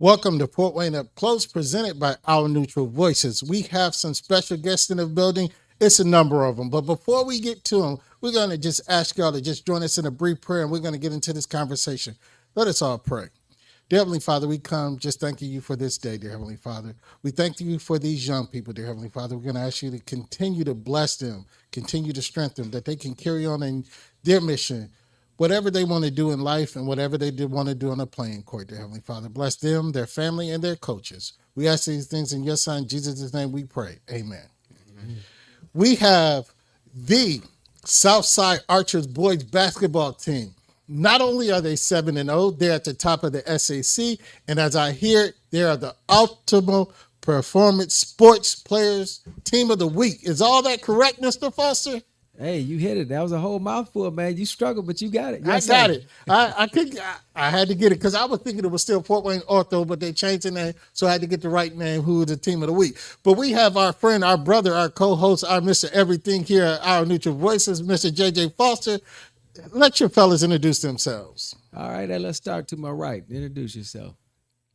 Welcome to Fort Wayne Up Close, presented by Our Neutral Voices. We have some special guests in the building. It's a number of them. But before we get to them, we're going to just ask y'all to just join us in a brief prayer, and we're going to get into this conversation. Let us all pray. Dear Heavenly Father, we come just thanking you for this day, dear Heavenly Father. We thank you for these young people, dear Heavenly Father. We're going to ask you to continue to bless them, continue to strengthen them, that they can carry on in their mission, whatever they want to do in life and whatever they want to do on the playing court, dear Heavenly Father. Bless them, their family, and their coaches. We ask these things in your Son, Jesus' name we pray. Amen. We have the Southside Archers boys basketball team. Not only are they 7-0, they're at the top of the SAC, and as I hear it, they are the Optimal Performance Sports Players Team of the Week. Is all that correct, Mr. Foster? Hey, you hit it. That was a whole mouthful, man. You struggled, but you got it. Yes, I got it. I had to get it because I was thinking it was still Fort Wayne Ortho, but they changed the name, so I had to get the right name, who was the Team of the Week. But we have our friend, our brother, our co-host, our Mr. Everything here at Our Neutral Voices, Mr. JJ Foster. Let your fellas introduce themselves. All right, let's start to my right. Introduce yourself.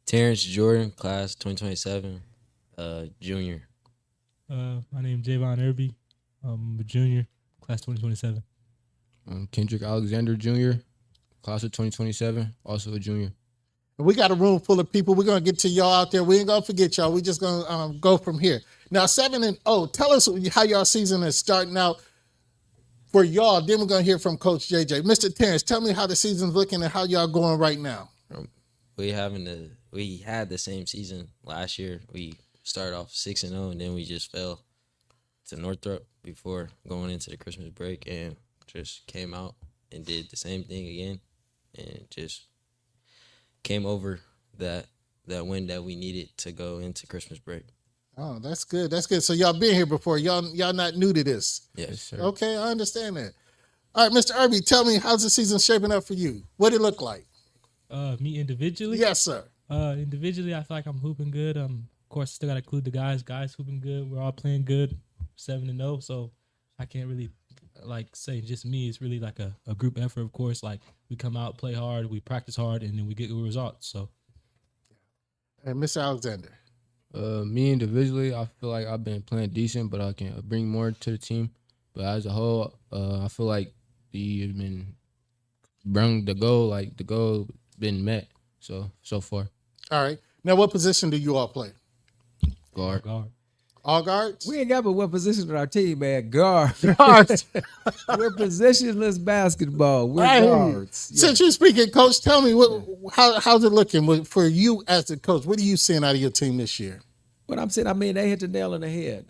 Terrence Jordan, class 2027, junior. My name is Javon Irby. I'm a junior, class 2027. Kendrick Alexander Jr., class of 2027, also a junior. And we got a room full of people. We're going to get to y'all out there. We ain't going to forget y'all. We're just going to go from here. Now, 7-0, tell us how y'all season is starting out for y'all. Then we're going to hear from Coach JJ. Mr. Terrence, tell me how the season's looking and how y'all going right now. We had the same season last year. We started off 6-0, and then we just fell to Northrop before going into the Christmas break, and just came out and did the same thing again, and just came over that win that we needed to go into Christmas break. Oh, that's good. That's good. So y'all been here before. Y'all not new to this. Yes, sir. Okay, I understand that. All right, Mr. Irby, tell me, how's the season shaping up for you? What it look like? Me individually? Yes, sir. Individually, I feel like I'm hooping good. Of course, still got to include the guys. Guys hooping good. We're all playing good, 7-0. So I can't really say just me. It's really like a group effort, of course. Like, we come out, play hard, we practice hard, and then we get good results. So, And Mr. Alexander. Me individually, I feel like I've been playing decent, but I can bring more to the team. But as a whole, I feel like we've been bring the goal, the goal been met so far. All right. Now, what position do you all play? Guard. All guards? We ain't got but one position on our team, man. Guard. Guards. We're positionless basketball. We're Hey, guards. Yeah. Since you're speaking, Coach, tell me, how's it looking for you as the coach? What are you seeing out of your team this year? What I'm saying, they hit the nail on the head.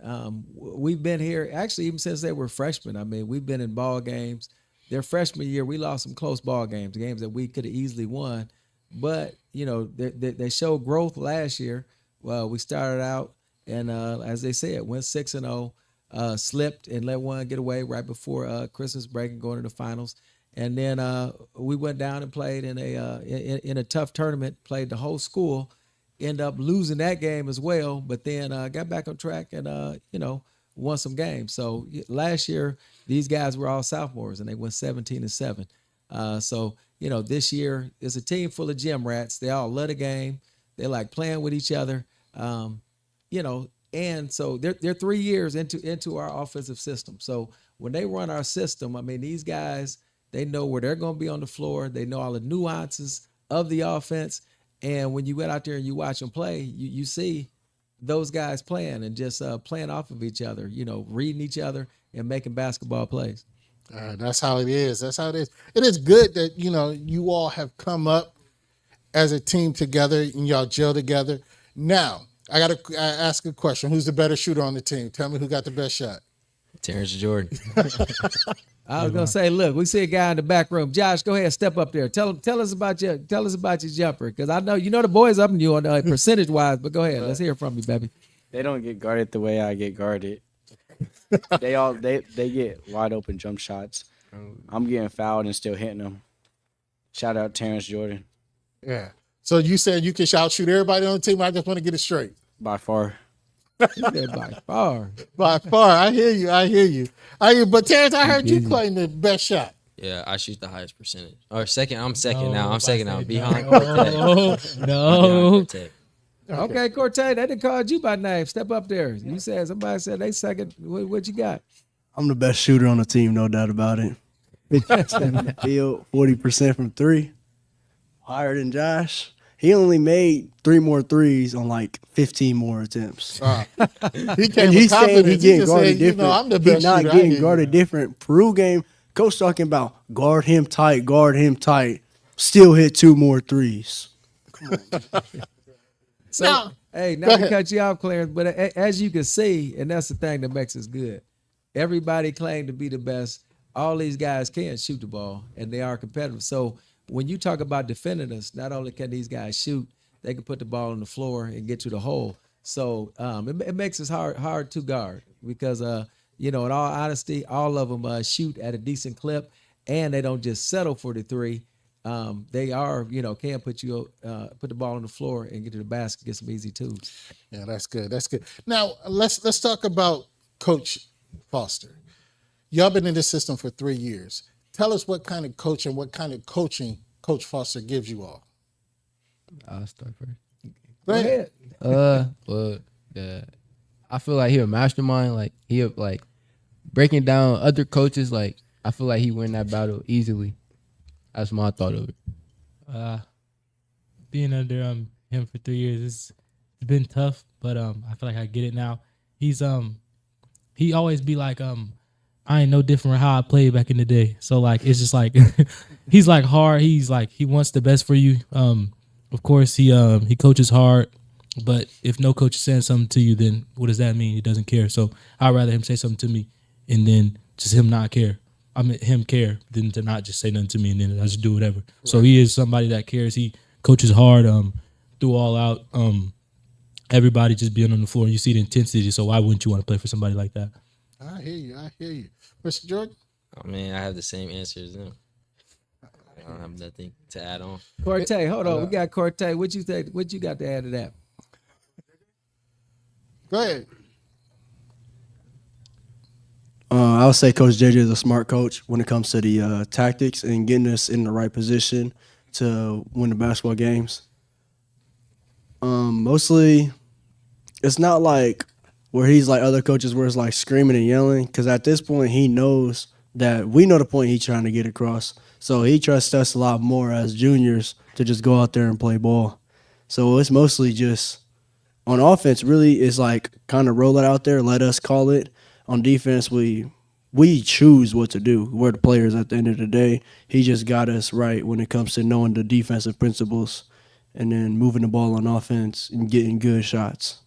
We've been here, actually, even since they were freshmen. We've been in ball games. Their freshman year, we lost some close ball games that we could have easily won. But, they showed growth last year. Well, we started out, and as they said, went 6-0, slipped and let one get away right before Christmas break and going to the finals. And then we went down and played in a tough tournament, played the whole school, end up losing that game as well, but then got back on track and, won some games. So last year, these guys were all sophomores, and they went 17-7. So, this year it's a team full of gym rats. They all love the game. They like playing with each other. And so they're 3 years into our offensive system. So when they run our system, these guys, they know where they're going to be on the floor. They know all the nuances of the offense. And when you get out there and you watch them play, you see those guys playing and just playing off of each other, reading each other and making basketball plays. That's how it is. That's how it is. It is good that, you all have come up as a team together and y'all gel together. Now, I got to ask a question. Who's the better shooter on the team? Tell me who got the best shot. Terrence Jordan. I was gonna say, look, we see a guy in the back room. Josh, go ahead, step up there. Tell us about your jumper, because I know the boys up in you on percentage wise. But go ahead, let's hear from you, baby. They don't get guarded the way I get guarded. they get wide open jump shots. I'm getting fouled and still hitting them. Shout out Terrence Jordan. Yeah. So you said you can shoot everybody on the team. I just want to get it straight. By far. He said by far. By far. I hear you. But Terrence, I heard you claim the best shot. Yeah, I shoot the highest percentage. Or second, I'm second now. No, I'm I second now. said Behind no. Cortez. No. Behind Cortez. Okay, Cortez, they didn't call you by name. Step up there. You said somebody said they second. What you got? I'm the best shooter on the team, no doubt about it. 50% from the field, 40% from three. Higher than Josh. He only made 3 more threes on like 15 more attempts. He came And with he's saying confidence. he He getting just guarded said, different. I'm the He best not shooter. I getting hear you. guarded different. Peru game, coach talking about guard him tight. Still hit 2 more threes. So, Now, hey, go not to ahead. cut you off, Clarence, but as you can see, and that's the thing that makes us good. Everybody claimed to be the best. All these guys can shoot the ball, and they are competitive. So when you talk about defending us, not only can these guys shoot, they can put the ball on the floor and get to the hole. So it makes us hard to guard because in all honesty, all of them shoot at a decent clip, and they don't just settle for the three. They are, can put the ball on the floor and get to the basket, get some easy twos. Yeah, that's good. That's good. Now let's talk about Coach Foster. Y'all been in this system for 3 years. Tell us what kind of coaching Coach Foster gives you all. I'll start first. Go ahead. Well, I feel like he a mastermind. Like he like breaking down other coaches. Like I feel like he win that battle easily. That's my thought of it. Being under him for 3 years, it's been tough, but I feel like I get it now. He's he always be like I ain't no different from how I played back in the day. So like it's just like he's like hard. He's like he wants the best for you. Of course he coaches hard, but if no coach is saying something to you, then what does that mean? He doesn't care. So I'd rather him say something to me and then just him not care. I mean him care than to not just say nothing to me and then I just do whatever. Right. So he is somebody that cares. He coaches hard, threw all out. Everybody just being on the floor. You see the intensity. So why wouldn't you want to play for somebody like that? I hear you. Mr. Jordan? Oh man, I have the same answer as them. I don't have nothing to add on. Cortez, hold on. We got Cortez. What you think? What you got to add to that? Go ahead. I would say Coach JJ is a smart coach when it comes to the tactics and getting us in the right position to win the basketball games. Mostly, it's not like where he's like other coaches where it's like screaming and yelling, because at this point he knows that we know the point he's trying to get across. So he trusts us a lot more as juniors to just go out there and play ball. So it's mostly just on offense, really, it's like kind of roll it out there, let us call it. On defense, we choose what to do. We're the players at the end of the day. He just got us right when it comes to knowing the defensive principles and then moving the ball on offense and getting good shots.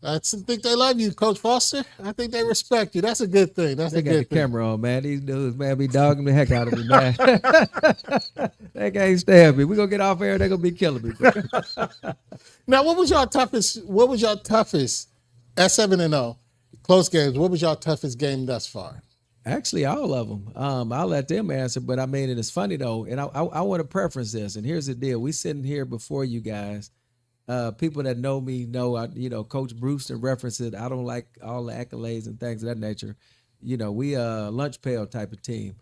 I think they love you, Coach Foster. I think they respect you. That's a good thing. That's They a got the good thing. camera on, man. These dudes, man, be dogging the heck out of me, man. They can't stand me. We gonna get off air. They gonna be killing me. Now, what was your toughest at 7-0 close games? What was your toughest game thus far? Actually, all of them. I'll let them answer, but I mean, it's funny though, and I want to preference this. And here's the deal: we sitting here before you guys. People that know me know, Coach Brewster referenced it. I don't like all the accolades and things of that nature. We lunch pail type of team,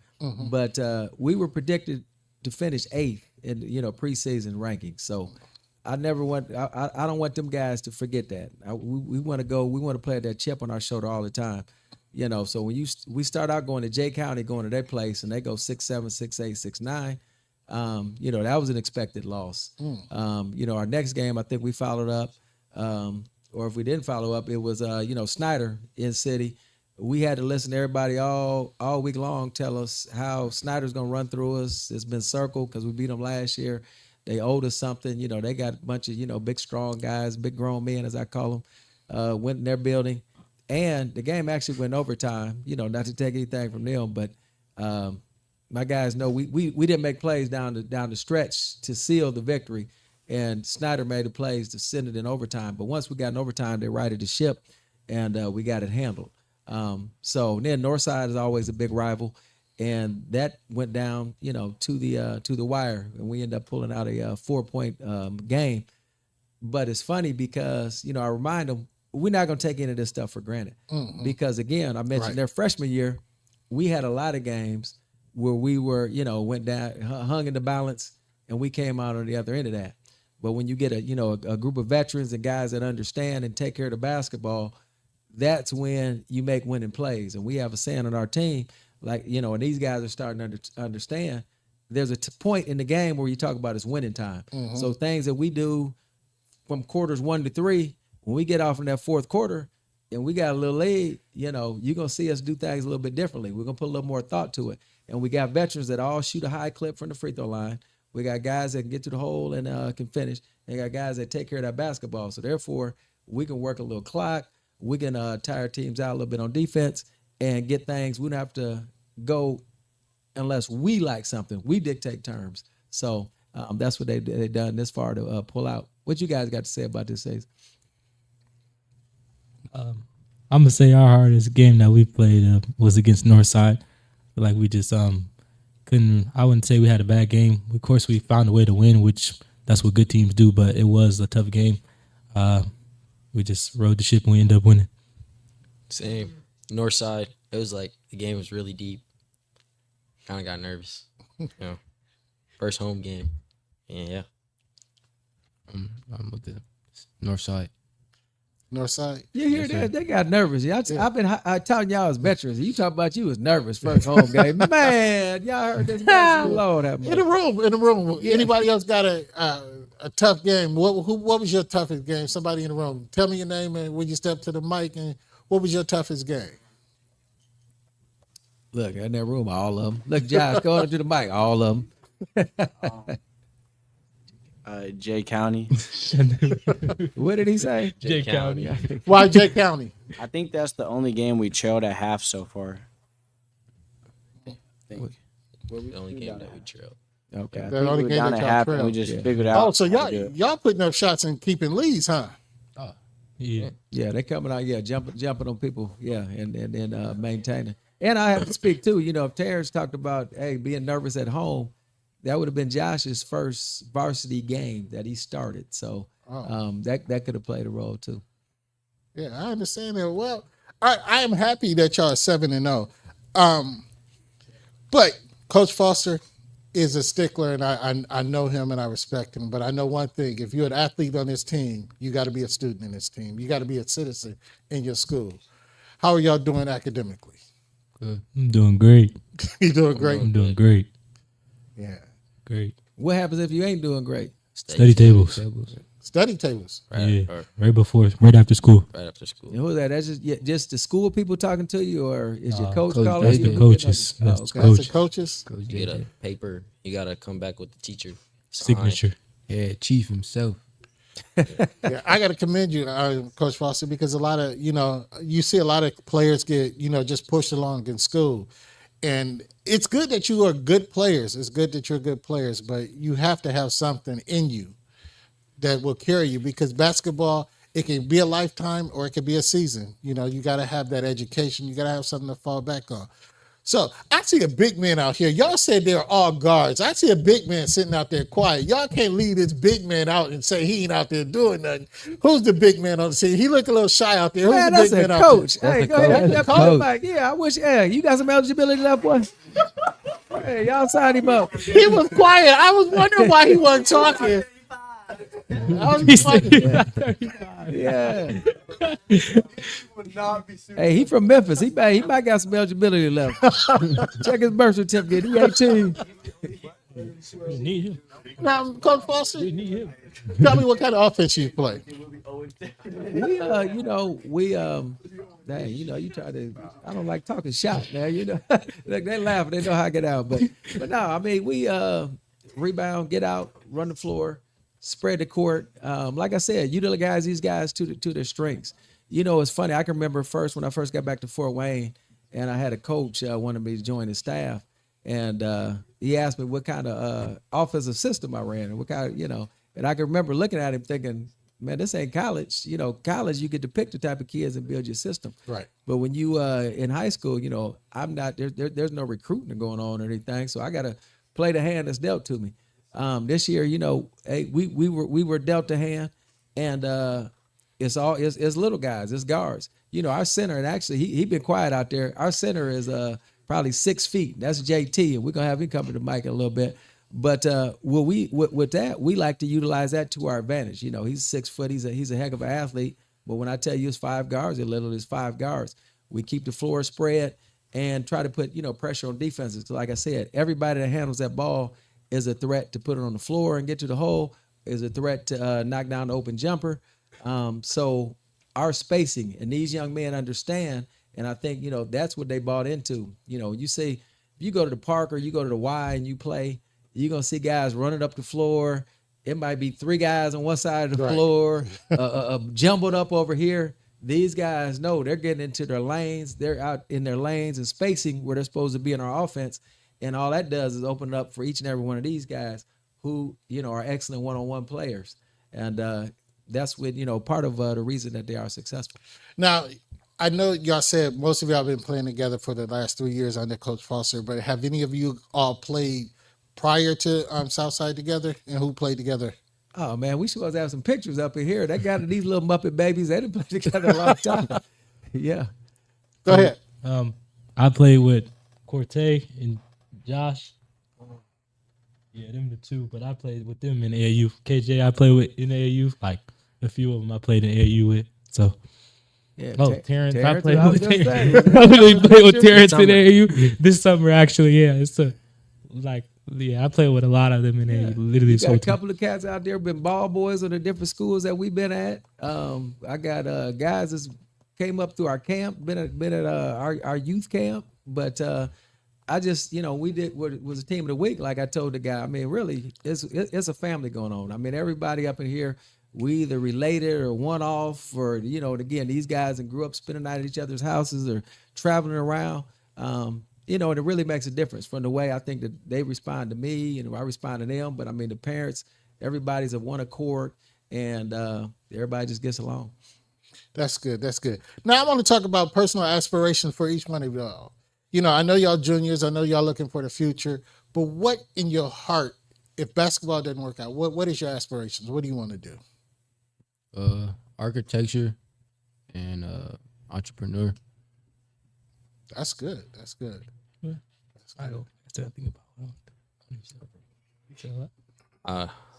but we were predicted to finish 8th in preseason rankings. So I never want. I don't want them guys to forget that. We want to go. We want to play that chip on our shoulder all the time. So when we start out going to Jay County, going to their place, and they go 6-7, 6-8, 6-9. That was an expected loss. Our next game, I think we followed up, or if we didn't follow up, it was Snyder in city. We had to listen to everybody all week long tell us how Snyder's gonna run through us. It's been circled because we beat them last year. They owed us something. They got a bunch of big strong guys, big grown men as I call them, went in their building, and the game actually went overtime. Not to take anything from them, but. My guys know we didn't make plays down the stretch to seal the victory, and Snyder made the plays to send it in overtime. But once we got in overtime, they righted the ship, and we got it handled. So then Northside is always a big rival, and that went down to the wire, and we end up pulling out a 4-point game. But it's funny because I remind them we're not going to take any of this stuff for granted, because again I mentioned their freshman year. we had a lot of games where we were, went down, hung in the balance, and we came out on the other end of that. But when you get a group of veterans and guys that understand and take care of the basketball, that's when you make winning plays. And we have a saying on our team, like, and these guys are starting to understand. There's a point in the game where you talk about it's winning time. Mm-hmm. So things that we do from quarters 1 to 3, when we get off in that fourth quarter and we got a little lead, you're going to see us do things a little bit differently. We're going to put a little more thought to it. And we got veterans that all shoot a high clip from the free throw line. We got guys that can get to the hole and can finish. And got guys that take care of that basketball. So therefore, we can work a little clock. We can tire teams out a little bit on defense and get things. We don't have to go unless we like something. We dictate terms. So that's what they done this far to pull out. What you guys got to say about this, Ace? I'm gonna say our hardest game that we played was against Northside. Like we just couldn't. I wouldn't say we had a bad game. Of course, we found a way to win, which that's what good teams do. But it was a tough game. We just rode the ship and we ended up winning. Same. Northside. It was like the game was really deep. Kind of got nervous. First home game. And yeah. I'm with the North Side. North Side. You hear that? They got nervous. I've been telling y'all as veterans. You talk about you was nervous first home game. Man, y'all heard this. Lord have mercy. In the room. Anybody else got a tough game? What was your toughest game? Somebody in the room. Tell me your name and when you step to the mic, and what was your toughest game? Look, in that room, all of them. Look, Josh, go on to the mic, all of them. Jay County. What did he say? Jay County. Why Jay County? I think that's the only game we trailed at half so far. The only game that we trailed. Okay. The only We were game down that at y'all half and trailed. we just figured out. Oh, so how to do it. y'all putting up shots and keeping leads, huh? Yeah. Yeah, they coming out, jumping on people, and maintaining. And I have to speak too, if Terrence talked about, being nervous at home, that would have been Josh's first varsity game that he started. So that could have played a role too. Yeah, I understand that. Well, I am happy that y'all are 7-0. But Coach Foster is a stickler, and I know him and I respect him. But I know one thing: if you're an athlete on this team, you got to be a student in this team. You got to be a citizen in your school. How are y'all doing academically? Good. I'm doing great. You doing great? I'm doing great. Yeah. Great. What happens if you ain't doing great? Study tables. Study tables. Right after school. Right after school. And who's that? That's just the school people talking to you, or is your coach coach, calling that's you? the coaches. Oh, That's okay. the That's the coach. coaches. Coach You get JJ. a paper. You got to come back with the teacher. Signature. Yeah, Chief himself. Yeah, I got to commend you, Coach Foster, because a lot of, you see a lot of players get, just pushed along in school. And it's good that you are good players. It's good that you're good players, but you have to have something in you that will carry you, because basketball, it can be a lifetime or it can be a season. You got to have that education. You got to have something to fall back on. So I see a big man out here. Y'all said they're all guards. I see a big man sitting out there quiet. Y'all can't leave this big man out and say he ain't out there doing nothing. Who's the big man on the scene? He look a little shy out there. Who's Man, the that's big a man coach. out Hey, That's go a ahead. coach. That That's a coach. coach. Like, I wish. You got some eligibility left, boy. Hey, y'all sign him up. there? He was quiet. I was wondering why he wasn't talking. I was wondering. Yeah. Hey, he from Memphis. He might got some eligibility left. Check his birth certificate. He 18. We need him. Now, Coach Foster, We need him. tell me what kind of offense you play. Dang, you try to. I don't like talking shot, man. Look, they laugh. They know how to get out, but no. I mean, we rebound, get out, run the floor, spread the court. Like I said, utilize these guys to their strengths. It's funny. I can remember when I first got back to Fort Wayne, and I had a coach wanted me to join his staff, and he asked me what kind of offensive system I ran, and what kind of, and I can remember looking at him thinking, man, this ain't college. College, you get to pick the type of kids and build your system. Right. But when you in high school, I'm not there's no recruiting going on or anything, so I got to play the hand that's dealt to me. This year, hey, we were dealt a hand, and it's little guys, it's guards. Our center, and actually he been quiet out there. Our center is probably 6 feet. That's JT, and we're gonna have him come to the mic in a little bit. But with that, we like to utilize that to our advantage. You know, he's 6 foot. He's a heck of an athlete. But when I tell you it's 5 guards, it literally is 5 guards. We keep the floor spread and try to put pressure on defenses. So like I said, everybody that handles that ball is a threat to put it on the floor and get to the hole. Is a threat to knock down the open jumper. So our spacing, and these young men understand, and I think that's what they bought into. You say if you go to the park or you go to the Y and you play, you're gonna see guys running up the floor. It might be 3 guys on one side of the floor, jumbled up over here. These guys know they're getting into their lanes. They're out in their lanes and spacing where they're supposed to be in our offense. And all that does is open up for each and every one of these guys who, are excellent one-on-one players. And that's what, part of the reason that they are successful. Now, I know y'all said most of y'all been playing together for the last 3 years under Coach Foster, but have any of you all played prior to Southside together, and who played together? Oh, man, we supposed to have some pictures up in here. That guy, these little Muppet babies, they didn't play together a long time. Yeah. Go ahead. I played with Corte and Josh. Yeah, them the two, but I played with them in AAU. KJ, I played with in AAU. Like a few of them I played in AAU with. So, Yeah, Terrence, I played I was with gonna Terrence. say, I really played with Terrence in AAU this summer. Actually, yeah, I played with a lot of them in AAU. Literally, you got a couple of cats out there been ball boys on the different schools that we've been at. I got guys that came up through our camp, been at our youth camp, but I just, we did what was a team of the week. Like I told the guy, I mean, really, it's a family going on. I mean, everybody up in here, we either related or one off, or again, these guys and grew up spending the night at each other's houses or traveling around. And it really makes a difference from the way I think that they respond to me and I respond to them. But I mean, the parents, everybody's of one accord, and everybody just gets along. That's good. That's good. Now I want to talk about personal aspirations for each one of y'all. I know y'all juniors. I know y'all looking for the future. But what in your heart, if basketball doesn't work out, what is your aspirations? What do you want to do? Architecture and entrepreneur. That's good. That's good. I still think about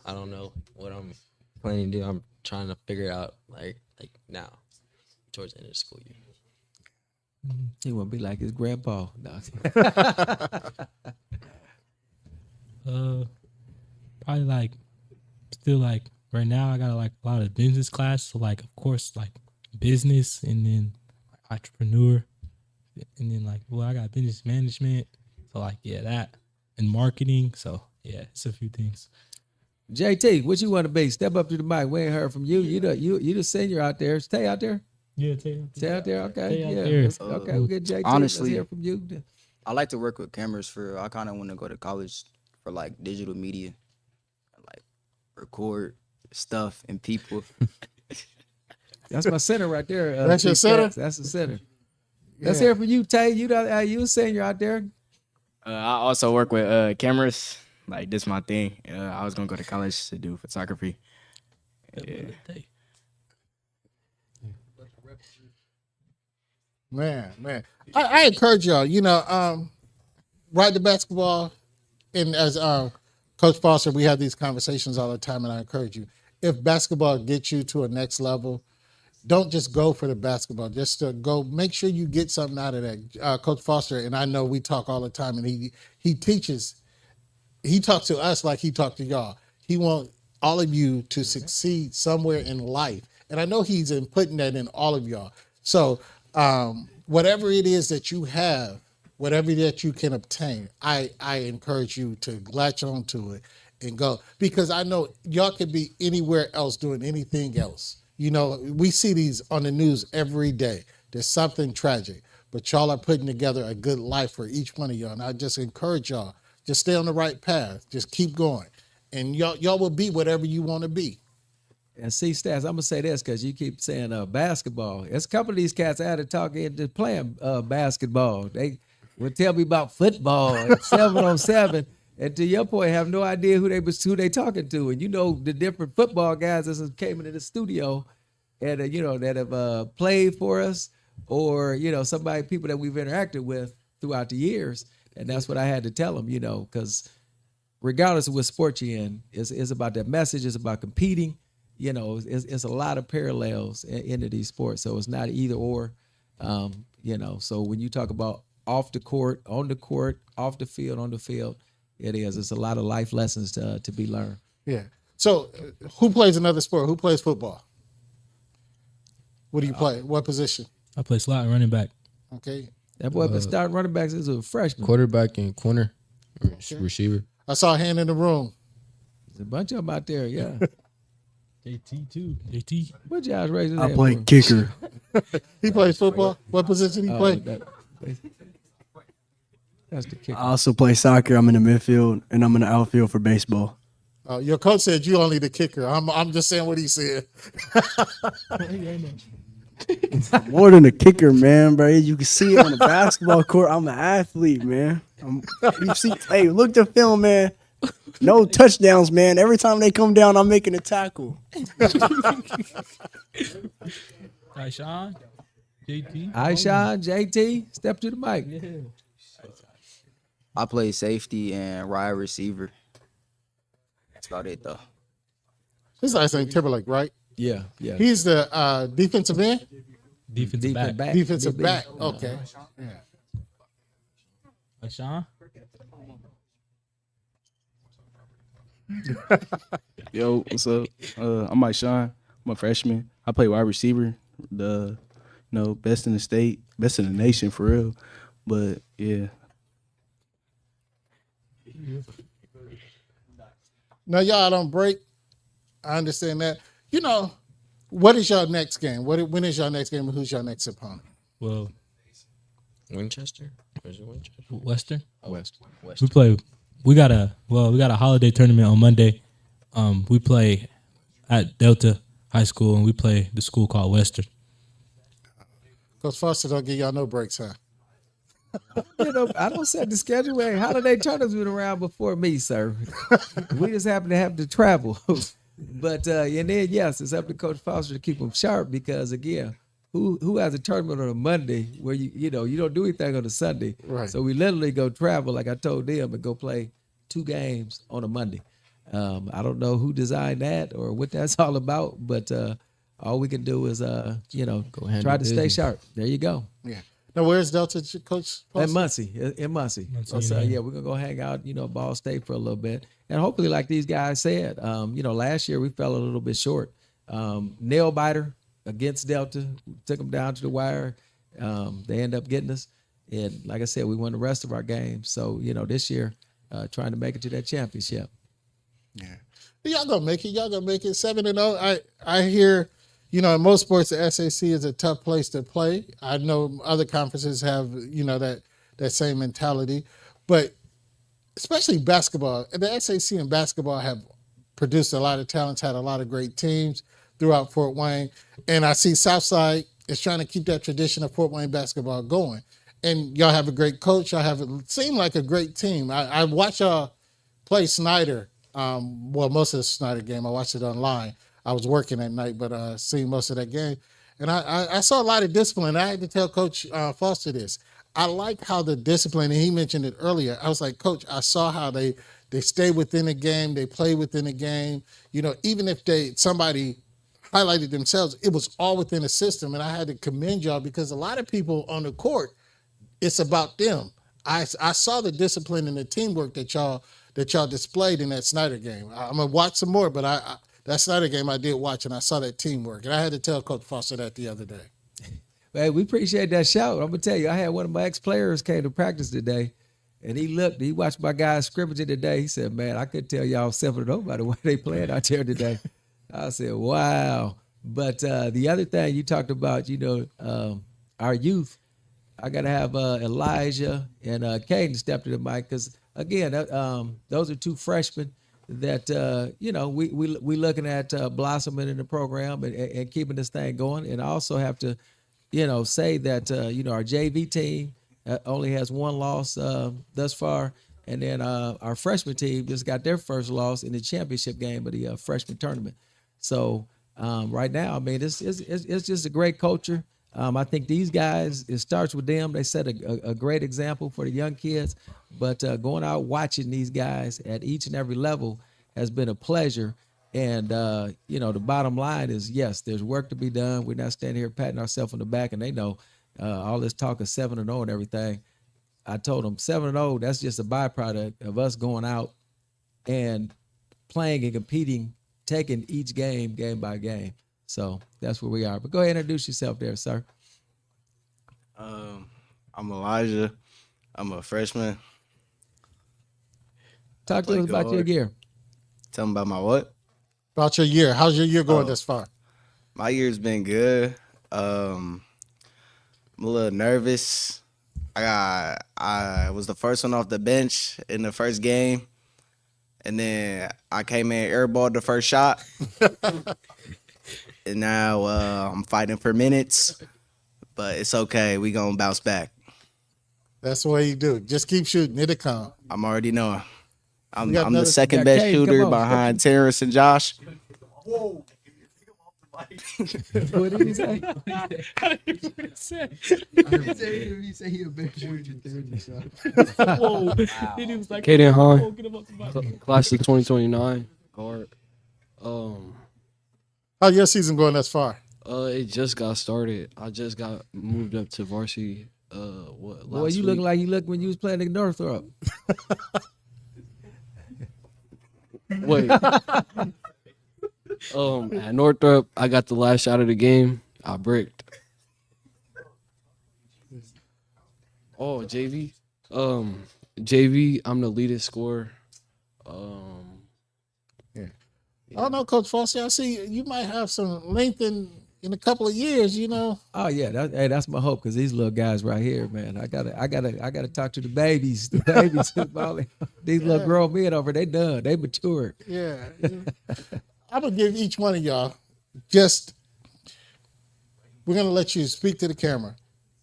I don't know what I'm planning to do. I'm trying to figure it out like now, towards the end of the school year. He want to be like his grandpa. No. Probably still right now I got a lot of business class. So of course business, and then entrepreneur, and then I got business management. So that, and marketing. So yeah, it's a few things. JT, what you want to be? Step up to the mic. We ain't heard from you. You the senior out there. Stay out there. Yeah, stay out there. Okay, out yeah. there. Okay, we'll get JT. Honestly, Let's hear from you. I like to work with cameras I kind of want to go to college for digital media, record stuff and people. That's my center right there. That's your center? That's the center. Let's hear from you, Tay. You a senior out there. I also work with cameras. This is my thing. I was gonna go to college to do photography. Yeah. Man. I encourage y'all, ride the basketball. And as Coach Foster, we have these conversations all the time, and I encourage you, if basketball gets you to a next level, don't just go for the basketball. Just to go, make sure you get something out of that. Coach Foster, and I know we talk all the time, and he teaches. He talks to us like he talked to y'all. He wants all of you to succeed somewhere in life. And I know he's putting that in all of y'all. So whatever it is that you have, whatever that you can obtain, I encourage you to latch on to it and go. Because I know y'all could be anywhere else doing anything else. We see these on the news every day. There's something tragic. But y'all are putting together a good life for each one of y'all. And I just encourage y'all, just stay on the right path. Just keep going. And y'all will be whatever you want to be. And see, Stats, I'm gonna say this because you keep saying basketball. There's a couple of these cats I had to talk into playing basketball. They would tell me about football, 7-on-7, and to your point, have no idea who they talking to. And the different football guys that came into the studio, and that have played for us, or people that we've interacted with. throughout the years, and that's what I had to tell them, because regardless of what sport you're in, it's about that message. It's about competing. It's a lot of parallels into these sports. So it's not either or. So when you talk about off the court, on the court, off the field, on the field, it is. It's a lot of life lessons to be learned. Yeah. So who plays another sport? Who plays football? What do you play? What position? I play slot and running back. Okay. That boy been starting running backs as a freshman. Quarterback and corner, receiver. I saw a hand in the room. There's a bunch of them out there, yeah. JT too. JT. What y'all raising? I play kicker. He plays football. What position he play? That's the kicker. I also play soccer. I'm in the midfield and I'm in the outfield for baseball. Your coach said you only the kicker. I'm just saying what he said. More than a kicker, man, bro. You can see it on the basketball court. I'm an athlete, man. You see, hey, look the film, man. No touchdowns, man. Every time they come down, I'm making a tackle. Sean, JT. Sean, JT, step to the mic. I play safety and wide receiver. That's about it, though. His last name Timberlake, right? Yeah. He's the defensive end. Defensive back. Defensive back. Okay. Sean. Yo, what's up? I'm Mike Sean. I'm a freshman. I play wide receiver. Best in the state, best in the nation for real. But yeah. Now y'all don't break. I understand that. What is your next game? When is your next game and who's your next opponent? Well, Winchester? Or is it Winchester? Western. West. We got a holiday tournament on Monday. We play at Delta High School and we play the school called Western. Coach Foster don't give y'all no breaks, huh? I don't set the schedule. Hey, holiday tournaments been around before me, sir. We just happen to have to travel. But and then yes, it's up to Coach Foster to keep them sharp because again, who has a tournament on a Monday where you don't do anything on a Sunday. Right. So we literally go travel, like I told them, and go play 2 games on a Monday. I don't know who designed that or what that's all about, but all we can do is try to stay sharp. There you go. Yeah. Now where's Delta, Coach Foster? In Muncie. So yeah, we're gonna go hang out, Ball State for a little bit. And hopefully, like these guys said, last year we fell a little bit short. Nail biter against Delta, took them down to the wire. They end up getting us. And like I said, we won the rest of our games. So, this year, trying to make it to that championship. Yeah. Y'all gonna make it. Y'all gonna make it 7-0. I hear, in most sports, the SAC is a tough place to play. I know other conferences have, that same mentality. But especially basketball, the SAC and basketball have produced a lot of talents, had a lot of great teams throughout Fort Wayne. And I see Southside is trying to keep that tradition of Fort Wayne basketball going. And y'all have a great coach. Y'all have it seemed like a great team. I watched y'all play Snyder. Most of the Snyder game. I watched it online. I was working at night, but seen most of that game. And I saw a lot of discipline. I had to tell Coach Foster this. I like how the discipline, and he mentioned it earlier. I was like, Coach, I saw how they stay within the game. They play within the game. Even if somebody highlighted themselves, it was all within the system. And I had to commend y'all because a lot of people on the court, it's about them. I saw the discipline and the teamwork that y'all displayed in that Snyder game. I'm gonna watch some more, but that Snyder game I did watch and I saw that teamwork. And I had to tell Coach Foster that the other day. Hey, we appreciate that shout. I'm gonna tell you, I had one of my ex-players came to practice today, and he watched my guys scrimmaging today. He said, "Man, I could tell y'all 7-0 by the way they playing out there today." I said, "Wow!" But the other thing you talked about, our youth. I gotta have Elijah and Caden step to the mic because again, those are 2 freshmen that we looking at blossoming in the program and keeping this thing going. And I also have to say that, our JV team only has 1 loss thus far. And then our freshman team just got their first loss in the championship game of the freshman tournament. So right now, I mean, it's just a great culture. I think these guys, it starts with them. They set a great example for the young kids. But going out watching these guys at each and every level has been a pleasure. And the bottom line is, yes, there's work to be done. We're not standing here patting ourselves on the back, and they know all this talk of 7-0 and everything. I told them 7-0, that's just a byproduct of us going out and playing and competing, taking each game by game. So that's where we are. But go ahead and introduce yourself there, sir. I'm Elijah. I'm a freshman. Talk to us about your year. Tell them about my what? About your year. How's your year going this far? My year's been good. I'm a little nervous. I was the first one off the bench in the first game, and then I came in airballed the first shot, and now I'm fighting for minutes, but it's okay. We gonna bounce back. That's the way you do it. Just keep shooting. It'll come. I'm already knowing. I'm got the another- second Yeah, best Cade, come shooter on. behind Terrence and Josh. What did he say? He said he a better shooter than 30, so. Whoa. Then he was like, Kaden Hahn. "Oh, get him off the mic." Class of 2029 guard. How's your season going thus far? It just got started. I just got moved up to varsity. Last Boy, you week. look like you looked when you was playing at Northrop. Wait. At Northrop, I got the last shot of the game. I bricked. Oh, JV. JV, I'm the leading scorer. I don't know, Coach Foster. I see you might have some length in a couple of years. Oh yeah, that's my hope because these little guys right here, man. I gotta talk to the babies. The babies, these little grown men over, they done, they matured. Yeah. I'm gonna give each one of y'all just. We're gonna let you speak to the camera.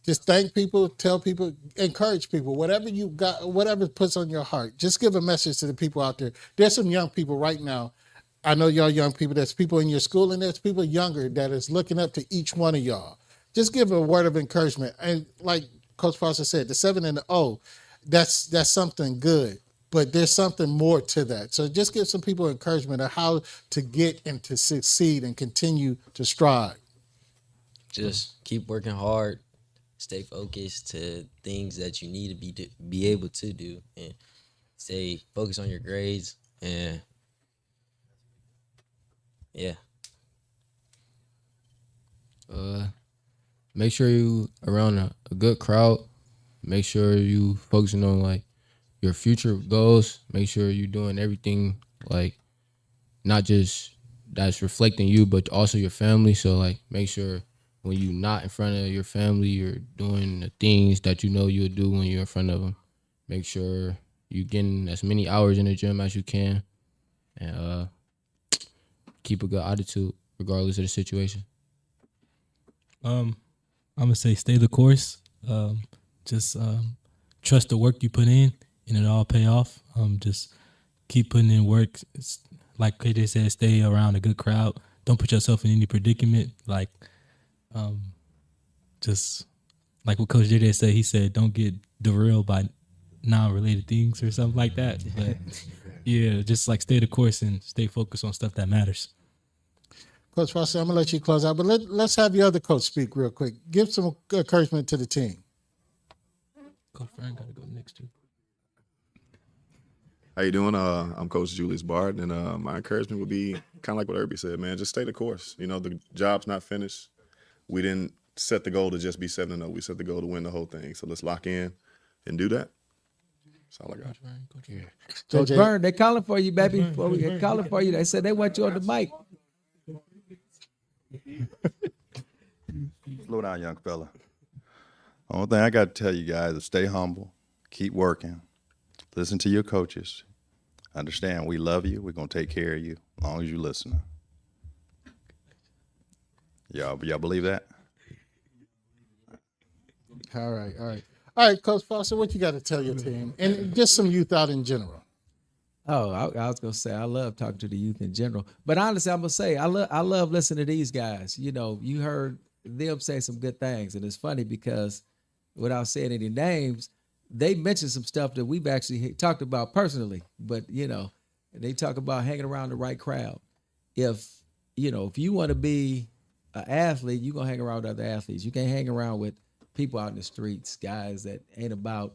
Just thank people, tell people, encourage people, whatever you got, whatever puts on your heart. Just give a message to the people out there. There's some young people right now. I know y'all young people. There's people in your school and there's people younger that is looking up to each one of y'all. Just give a word of encouragement. And like Coach Foster said, the 7-0, that's something good. But there's something more to that. So just give some people encouragement of how to get and to succeed and continue to strive. Just keep working hard, stay focused to things that you need to be able to do, and stay focused on your grades. And yeah, Make sure you around a good crowd. Make sure you focusing on like your future goals. Make sure you're doing everything like not just that's reflecting you, but also your family. So like make sure when you're not in front of your family, you're doing the things that you know you'll do when you're in front of them. Make sure you're getting as many hours in the gym as you can, and keep a good attitude regardless of the situation. I'm gonna say stay the course. Just trust the work you put in, and it all pay off. Just keep putting in work. It's, like KJ said, stay around a good crowd. Don't put yourself in any predicament. Like, just like what Coach JJ said. He said, "Don't get derailed by non-related things" or something like that. But yeah, just like stay the course and stay focused on stuff that matters. Coach Foster, I'm gonna let you close out, but let's have your other coach speak real quick. Give some encouragement to the team. Coach Fern got to go next too. How you doing? I'm Coach Julius Bard, and my encouragement would be kind of like what Irby said, man. Just stay the course. You know, the job's not finished. We didn't set the goal to just be 7-0. We set the goal to win the whole thing. So let's lock in and do that. That's all I got. Coach JJ. Byrne, they calling for you, baby. They calling for you. They said they want you on the mic. Slow down, young fella. Only thing I got to tell you guys is stay humble, keep working, listen to your coaches. Understand we love you. We're going to take care of you as long as you listen. Y'all believe that? All right, Coach Foster, what you got to tell your team, and just some youth out in general. Oh, I was gonna say I love talking to the youth in general, but honestly, I'm gonna say I love listening to these guys. You know, you heard them say some good things. And it's funny because without saying any names, they mentioned some stuff that we've actually talked about personally. But, they talk about hanging around the right crowd. If you want to be an athlete, you're going to hang around with other athletes. You can't hang around with people out in the streets, guys that ain't about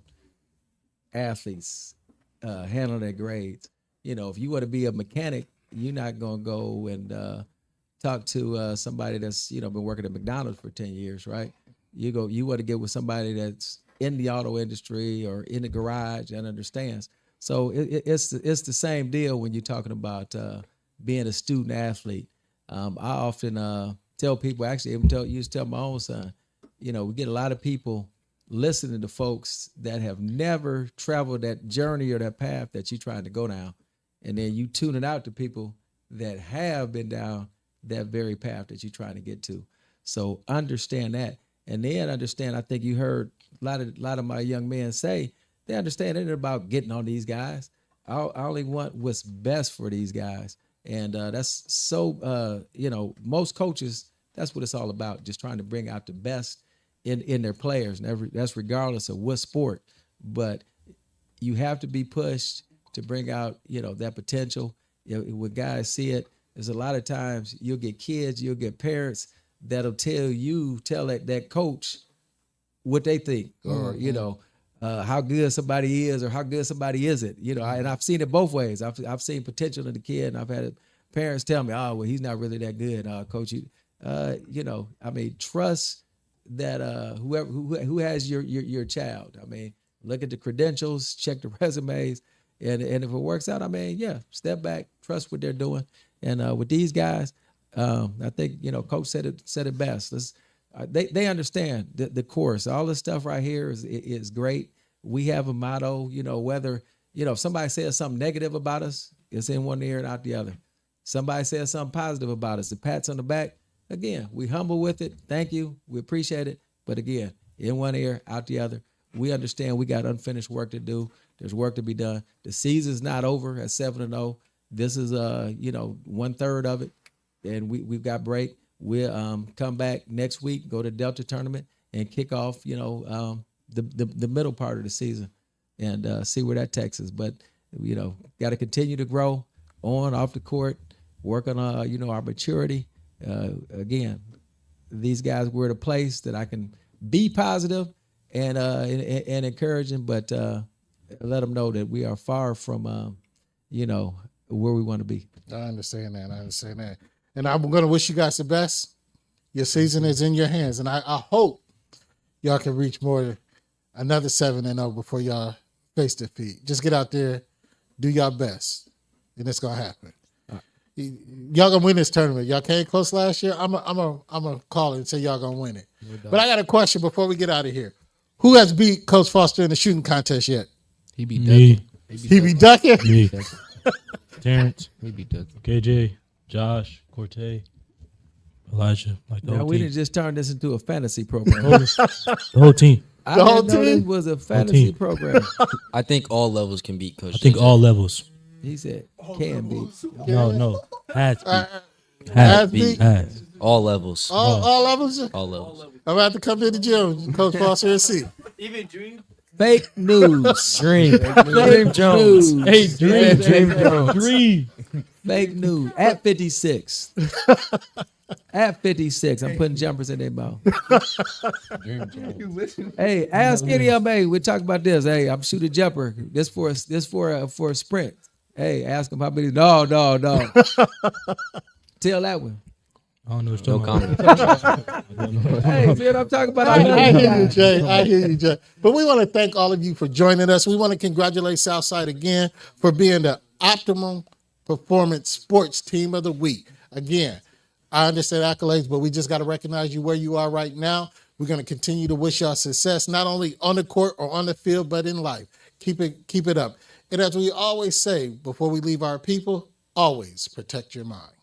athletes handling their grades. If you want to be a mechanic, you're not going to go and talk to somebody that's been working at McDonald's for 10 years, right? You want to get with somebody that's in the auto industry or in the garage and understands. So it's the same deal when you're talking about being a student athlete. I often tell people, actually, used to tell my own son, we get a lot of people listening to folks that have never traveled that journey or that path that you're trying to go down, and then you tune it out to people that have been down that very path that you're trying to get to. So understand that, and then understand. I think you heard a lot of my young men say they understand it ain't about getting on these guys. I only want what's best for these guys, and that's so. Most coaches, that's what it's all about, just trying to bring out the best in their players, and that's regardless of what sport. But you have to be pushed to bring out that potential. When guys see it, there's a lot of times you'll get kids, you'll get parents that'll tell that coach what they think, or how good somebody is or how good somebody isn't. And I've seen it both ways. I've seen potential in the kid, and I've had parents tell me, "Oh, well, he's not really that good, coach." Trust that whoever who has your child. Look at the credentials, check the resumes, and if it works out, step back, trust what they're doing. And with these guys, I think coach said it best. They understand the course. All this stuff right here is great. We have a motto. Whether if somebody says something negative about us, it's in one ear and out the other. Somebody says something positive about us, the pats on the back. Again, we humble with it. Thank you. We appreciate it. But again, in one ear, out the other. We understand we got unfinished work to do. There's work to be done. The season's not over at 7-0. This is 1/3 of it, and we've got break. We'll come back next week, go to Delta tournament, and kick off the middle part of the season, and see where that takes us. But got to continue to grow on, off the court, work on our maturity. Again, these guys were at a place that I can be positive and encouraging, but let them know that we are far from where we want to be. I understand that. And I'm going to wish you guys the best. Your season is in your hands, and I hope y'all can reach another 7-0 before y'all face defeat. Just get out there, do your best, and it's going to happen. Y'all gonna win this tournament. Y'all came close last year. I'm a call it and say y'all gonna win it. But I got a question before we get out of here. Who has beat Coach Foster in the shooting contest yet? He beat Me. Ducky. He be ducking? Me. Terrence. He beat Ducky. KJ. Josh. Corte. Elijah. Like the Now whole we team. didn't just turn this into a fantasy program. The whole team. I The whole didn't know this team? was a fantasy team. program. I think all levels can beat Coach. I think JJ. all levels. He said can be. No. Has to Has be. beat? Has. All levels. All levels? All levels. I'm about to come to the gym, Coach Foster, and see. Fake news. Dream. Fake Jones. news. Hey, Dream. Dream Jones. Dream. Fake news. At 56. At 56. I'm putting jumpers in their mouth. Hey, ask any of them. Hey, we talk about this. Hey, I'm shooting a jumper. This for a sprint. Hey, ask them how many. No. Tell that one. I don't know what No you're talking comment. Hey, see what I'm talking about? I hear you, Jay. I hear you, Jay. But we want to thank all of you for joining us. We want to congratulate Southside again for being the Optimum Performance Sports Team of the Week. Again, I understand accolades, but we just got to recognize you where you are right now. We're going to continue to wish y'all success, not only on the court or on the field, but in life. Keep it up. And as we always say before we leave our people, always protect your mind.